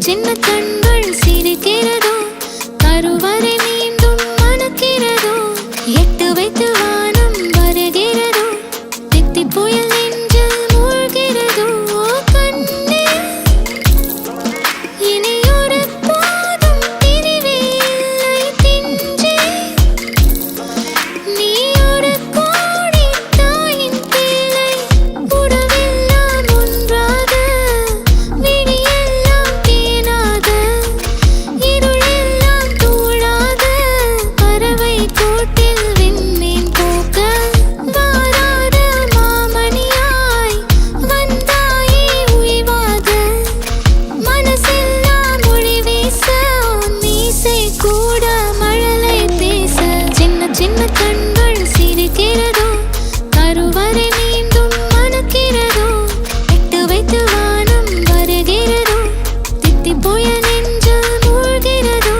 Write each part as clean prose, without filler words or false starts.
சின்ன கண்கள் சிரிக்கிறதோ கருவறை மீண்டும் மணக்கிறதோ எட்டு வைத்து வானம் வருகிறதோ தித்தி புயல் நெஞ்சில் மூழ்கிறதோ கண்ணே இனி ஒரு போதும் பிரிவே இல்லை பிஞ்சே நீ ஒரு கோடி தாயின் பிள்ளை உறவெல்லாம் ஒன்றாக விடியெல்லாம் தேனாக இருளெல்லாம் தூளாக பறவை கூட்டில் விண்மீன் போக்க வாராத மாமணியாய் வந்தாயே உய்வாக மனசெல்லாம் மொழி வீச மீசை கூட மழலை பேச சின்ன சின்ன கண்கள் சிரிக்கிறதோ கருவறை மீண்டும் மணக்கிறதோ எட்டு வைத்து வானம் வருகிறதோ தித்தி புயல் நெஞ்சில் மூழ்கிறதோ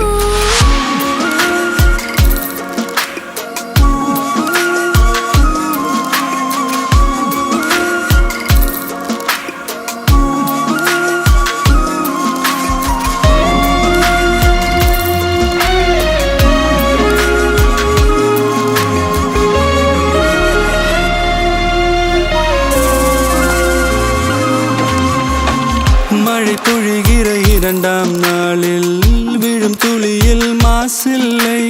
மழை பொழிகிற இரண்டாம் நாளில் விழும் துளியில் மாசில்லை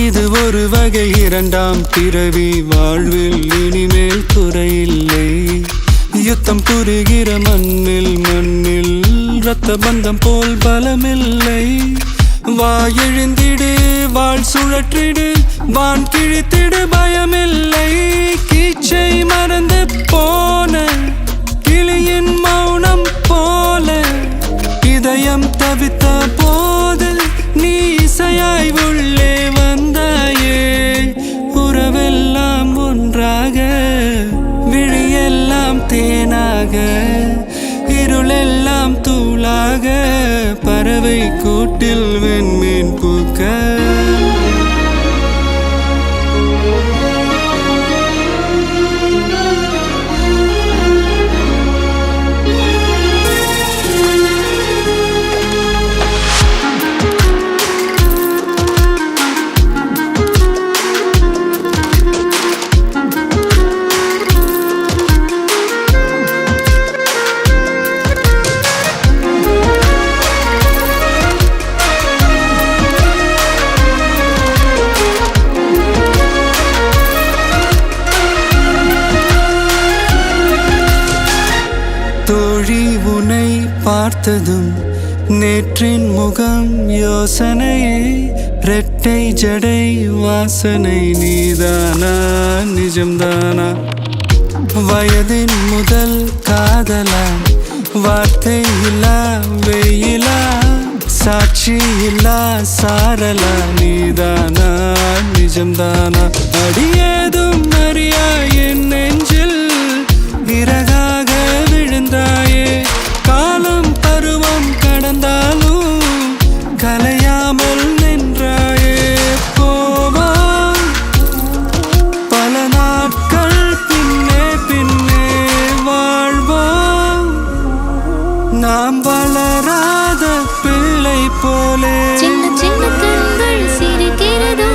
இது ஒரு வகை இரண்டாம் பிறவி வாழ்வில் இனிமேல் குறையில்லை யுத்தம் புரிகிற மண்ணில் இரத்த பந்தம் போல் பலமில்லை வா எழுந்திடு வாழ் சுழற்றிடு வான் கிழித்திடு பயமில்லை கீச்சை மறந்து போன கிளியின் மௌனம் போல இதயம் தவித்த போது நீ இசையாய் உள்ளே வந்தாயே உறவெல்லாம் ஒன்றாக விழியெல்லாம் தேனாக இருளெல்லாம் தூளாக பறவை கூட்டில் வெண்மீன் பூக்க தோழி உன்னை பார்த்ததும் நேற்றின் முகம் யோசனையே ரெட்டை ஜடை வாசனை நீதானா நிஜம்தானா வயதின் முதல் காதலா வார்த்தை இல்லா வெயிலா சாட்சி இல்லா சாரலா நீதானா நிஜம்தானா அடியேதும் அறியா என் நெஞ்சில் இறகாக விழுந்தாயே காலம் பருவம் கடந்தாலும் கலையாமல் நின்றாயே போவோம் பல நாட்கள் பின்னே பின்னே வாழ்வோம் நாம் வளராத பிள்ளை போலே சின்ன சின்ன கண்கள் சிரிக்கிறதோ